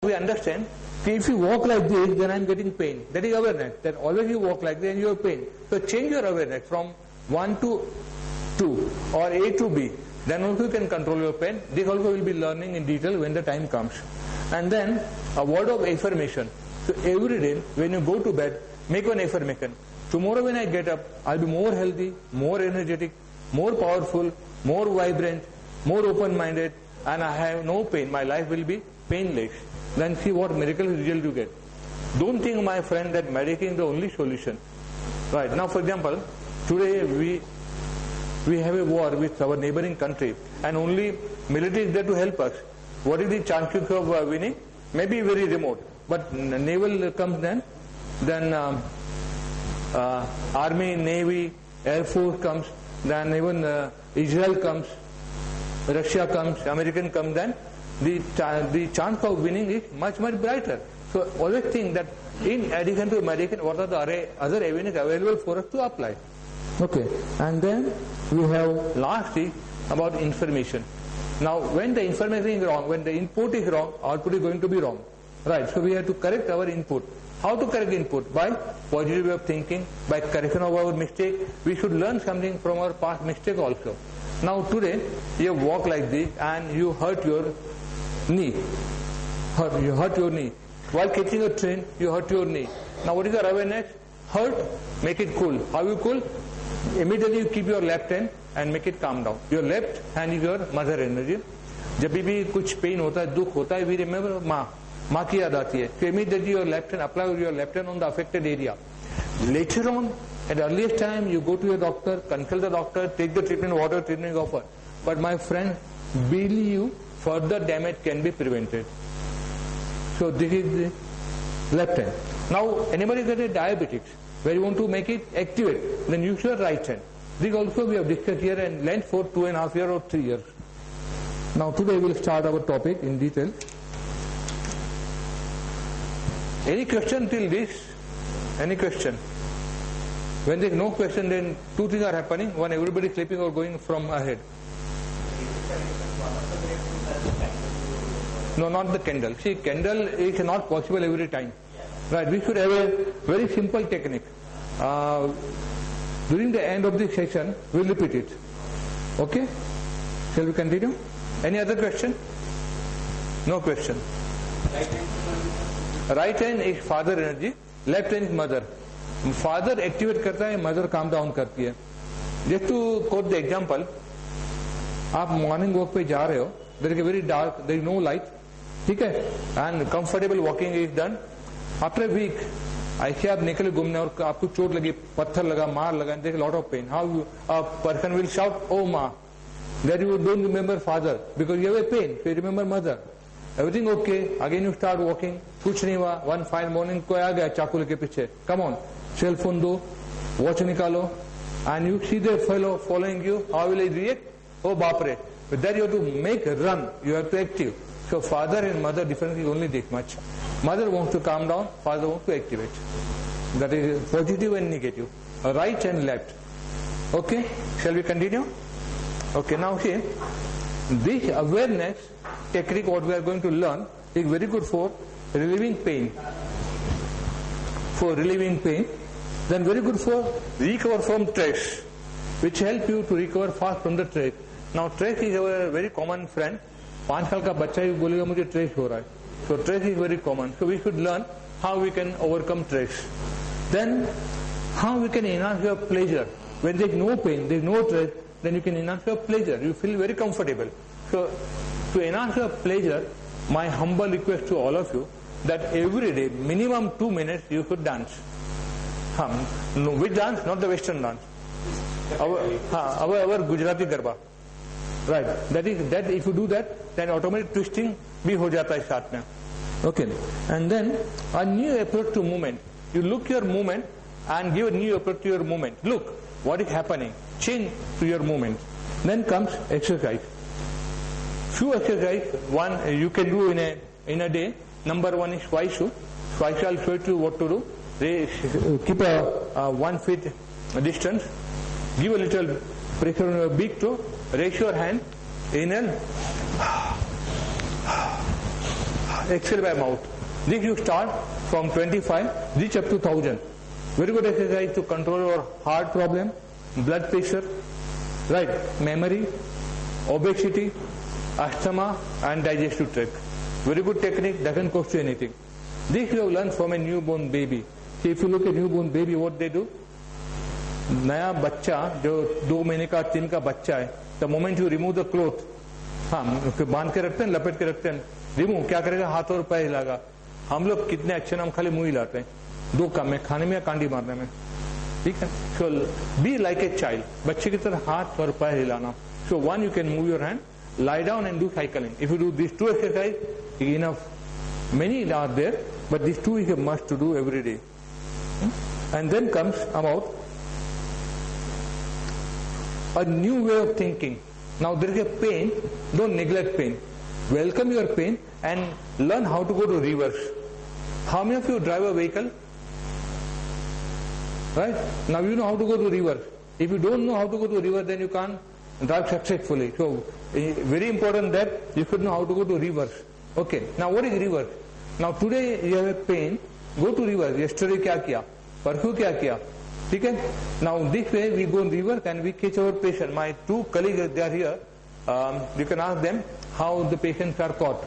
we understand that if you walk like this, then I am getting pain. That is awareness. That always you walk like this and you have pain. So change your awareness from 1 to 2 or A to B. Then also you can control your pain. This also will be learning in detail when the time comes. And then a word of affirmation. So every day when you go to bed, make one affirmation. Tomorrow when I get up, I'll be more healthy, more energetic, more powerful, more vibrant, more open-minded, and I have no pain. My life will be painless. Then see what miracle result you get. Don't think, my friend, that medication is the only solution. Right. Now, for example, today we have a war with our neighboring country, and only military is there to help us. What is the chances of winning? Maybe very remote. But naval comes then army, navy, air force comes, then even Israel comes, Russia comes, American comes, then the chance of winning is much, much brighter. So always think that in addition to medication, what are the other avenues available for us to apply. Okay, and then we have lastly about information. Now when the information is wrong, when the input is wrong, output is going to be wrong. Right, so we have to correct our input. How to correct input? By positive way of thinking, by correction of our mistake. We should learn something from our past mistake also. Now today, you walk like this and you hurt your knee. You hurt your knee. While catching a train, you hurt your knee. Now what is your awareness? Hurt, make it cool. How you cool? Immediately you keep your left hand and make it calm down. Your left hand is your mother energy. जब भी कुछ pen होता है, दुख होता है, we remember माँ की याद आती है. So immediately your left hand, apply your left hand on the affected area. Later on, at earliest time, you go to your doctor, consult the doctor, take the treatment, whatever treatment you offer. But my friend, believe you, further damage can be prevented. So this is the left hand. Now anybody got a diabetics, where you want to make it activate, then use your right hand. This also we have discussed here and length for 2.5 years or 3 years. Now today we will start our topic in detail. Any question till this? Any question? When there is no question, then two things are happening. One, everybody is sleeping or going from ahead. No, not the candle. See, candle is not possible every time. Right, we should have a very simple technique. During the end of the session, we will repeat it. Okay? Shall we continue? Any other question? No question. Right hand is father energy, left hand is mother. Father activate करता है, mother calm down करती है. Just to quote the example, आप morning walk पे जा रहे हो, there is a very dark, there is no light, ठीक है, and comfortable walking is done. After a week, ऐसे आप निकले घूमने और आपको चोट लगी, पत्थर लगा, मार लगा, and there is a lot of pain. How a person will shout, "Oh ma!" That you don't remember father because you have a pain, so you remember mother. Everything okay, again you start walking, कुछ नहीं हुआ, one fine morning कोई आ गया चाकू लेके पीछे, come on, cell phone दो, watch निकालो, and you see the fellow following you, how will he react? Oh बाप रे, but that you have to make a run, you have to active. So father and mother difference is only this much. Mother wants to calm down, father wants to activate. That is positive and negative, right and left. Okay, shall we continue? Okay, now see, this awareness technique what we are going to learn is very good for relieving pain. For relieving pain, then very good for recover from stress, which help you to recover fast from the stress. Now stress is a very common friend. 5 साल का बच्चा ही बोलेगा मुझे stress हो रहा है. So stress is very common. So we should learn how we can overcome stress. Then how we can enhance your pleasure. When there is no pain, there is no stress, then you can enhance your pleasure. You feel very comfortable. So to enhance your pleasure, my humble request to all of you that every day, minimum 2 minutes, you should dance. No, which dance? Not the Western dance. Our Gujarati Garba. Right. That if you do that, then automatic twisting bhi ho jata hai saath mein. Okay. And then a new approach to movement. You look your movement and give a new approach to your movement. Look what is happening. Change to your movement. Then comes exercise. Few exercise, one you can do in a day. Number one is Swaishu. Swaishu, I'll show you what to do. Keep a 1 feet distance. Give a little pressure on your big toe. Raise your hand. Inhale. exhale by mouth. This you start from 25, reach up to 1000. Very good exercise to control your heart problem, blood pressure, right, memory, obesity, asthma and digestive tract. Very good technique, doesn't cost you anything. This you have learned from a newborn baby. See, if you look at newborn baby, what they do? नया बच्चा जो 2 महीने का 3 का बच्चा है, the moment you remove the cloth, हाँ बांध के रखते हैं, लपेट के रखते हैं, रिमूव क्या करेगा? हाथ और पैर हिलागा. हम लोग कितने अच्छे, हम खाली मुंह हिलाते हैं 2 काम में, खाने में या कांडी मारने में. ठीक है. So be like a child, बच्चे की तरह हाथ और पैर हिलाना. So one, you can move your hand, lie down and do cycling. If you do these 2 exercise, enough. Many are there, but these 2 is a must to do every day. And then comes about a new way of thinking. Now there is a pain, don't neglect pain. Welcome your pain and learn how to go to reverse. How many of you drive a vehicle? Right? Now you know how to go to reverse. If you don't know how to go to reverse, then you can't drive successfully. So very important that you should know how to go to reverse. Okay. Now what is reverse? Now today you have a pain, go to reverse. Yesterday क्या किया? परसों क्या किया? ठीक है. Now this way we go in reverse and we catch our patient. My 2 colleagues, they are here. You can ask them how the patients are caught.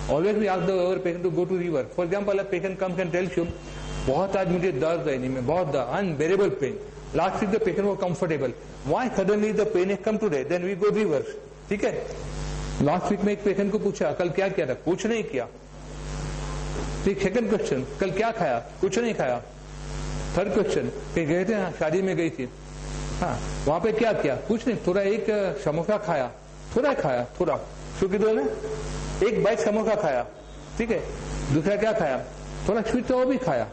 Always we ask our patient to go to reverse. For example, a patient comes and tells you, बहुत आज मुझे दर्द है, नहीं में बहुत दर्द, unbearable pain. Last week the patient was comfortable. Why suddenly the pain has come today? Then we go reverse. ठीक है. Last week में एक पेशेंट को पूछा, कल क्या किया था? कुछ नहीं किया. ठीक. सेकंड क्वेश्चन, कल क्या खाया? कुछ नहीं खाया. थर्ड क्वेश्चन, कहीं गए थे? शादी में गई थी. हाँ, वहां पे क्या किया? कुछ नहीं, थोड़ा एक समोसा खाया, थोड़ा खाया, थोड़ा. क्योंकि दोनों एक बाइट समोसा खाया. ठीक है. दूसरा क्या खाया? थोड़ा स्वीट तो वो भी खाया.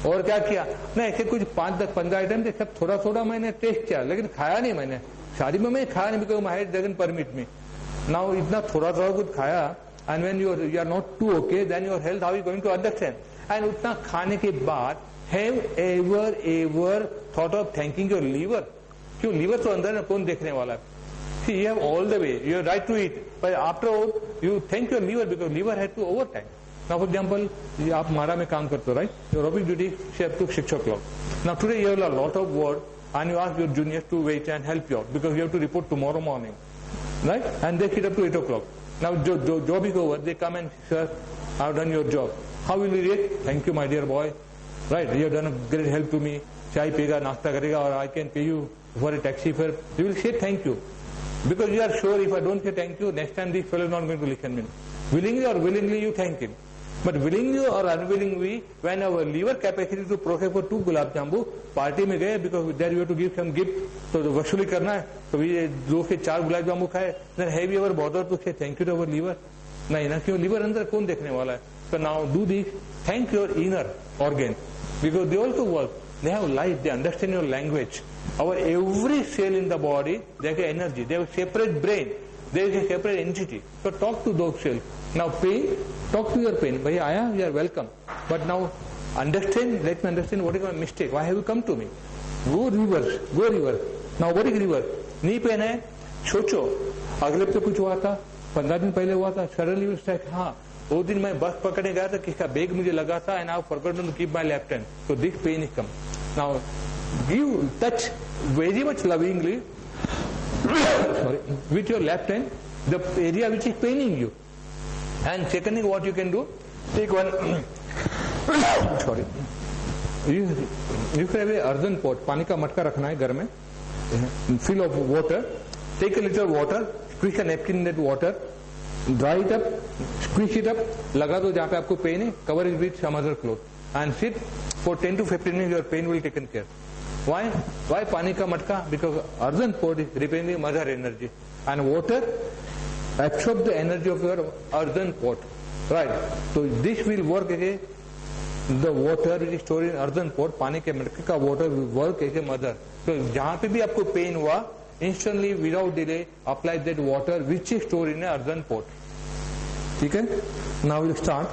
और क्या किया? नहीं, ऐसे कुछ 5-10-15 आइटम थे, सब थोड़ा थोड़ा मैंने टेस्ट किया, लेकिन खाया नहीं मैंने. शादी में मैं खाया नहीं, because my head doesn't permit me. Now इतना थोड़ा थोड़ा कुछ खाया, and when you are not too okay, then your health how you going to understand. And उतना खाने के बाद have ever thought of thanking your liver? क्यों? लीवर तो अंदर है, कौन देखने वाला है? See, you have all the way, you are right to eat, but after all, you thank your liver because liver had to overtime. Now, for example, आप मारा में काम करते हो, right? Your office duty is up to 6 o'clock. Now, today you have a lot of work, and you ask your juniors to wait and help you out because you have to report tomorrow morning, right? And they sit up to 8 o'clock. Now, job is over. They come and sir, I've done your job. How will you react? Thank you, my dear boy. Right? You have done a great help to me. चाय पिएगा, नाश्ता करेगा, और I can pay you for a taxi fare. You will say thank you. Because you are sure if I don't say thank you, next time this fellow is not going to listen to me. Willingly or willingly you thank him. But willingly or unwillingly, when our liver capacity to process for 2 gulab jambu, party में गए because there you have to give some gift, तो वसूली करना है, तो ये 2 से 4 गुलाब जामुन खाए, then have you ever bothered to say thank you to our liver? नहीं ना, क्यों? liver अंदर कौन देखने वाला है? So now do this, thank your inner organ because they also work. They have life, they understand your language. Our every cell in the body, they have energy. They have a separate brain. There is a separate entity. So talk to those cells. Now pain, talk to your pain. Bhai aaya, you are welcome. But now understand, let me understand what is my mistake. Why have you come to me? Go reverse, go reverse. Now what is reverse? Knee pain है, सोचो, अगले पे कुछ हुआ था, 15 दिन पहले हुआ था, suddenly you say, हाँ, वो दिन मैं बस पकड़ने गया था, किसका बैग मुझे लगा था, and I have forgotten to keep my left hand. So this pain is come. Now give touch very much lovingly sorry, with your left hand the area which is paining you. And secondly, what you can do, take one sorry, you can have a earthen pot, पानी का मटका रखना है घर में, fill of water, take a little water, squeeze a napkin in that water, dry it up, squeeze it up, लगा दो जहाँ पे आपको पेन है, cover it with some other cloth and sit for 10 to 15 minutes, your pain will taken care. Why? Why पानी का मटका? Because earthen pot is representing mother energy, and water absorb the energy of your earthen pot, right? So this will work again. The water which is stored in earthen pot, पानी के मटके का water will work as a mother. So जहाँ पे भी आपको pain हुआ, instantly without delay apply that water which is stored in an earthen pot. ठीक है? Now we'll start.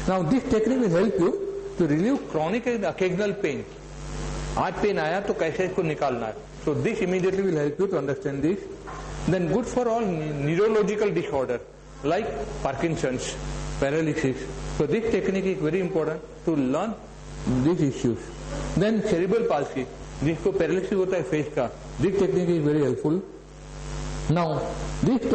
Now this technique will help you to relieve chronic and occasional pain. आज pen आया तो कैसे इसको निकालना है? So this immediately will help you to understand this. Then good for all neurological disorder. like Parkinson's, paralysis. So this technique is very important to learn these issues. Then cerebral palsy, जिसको paralysis होता है face का, this technique is very helpful. Now this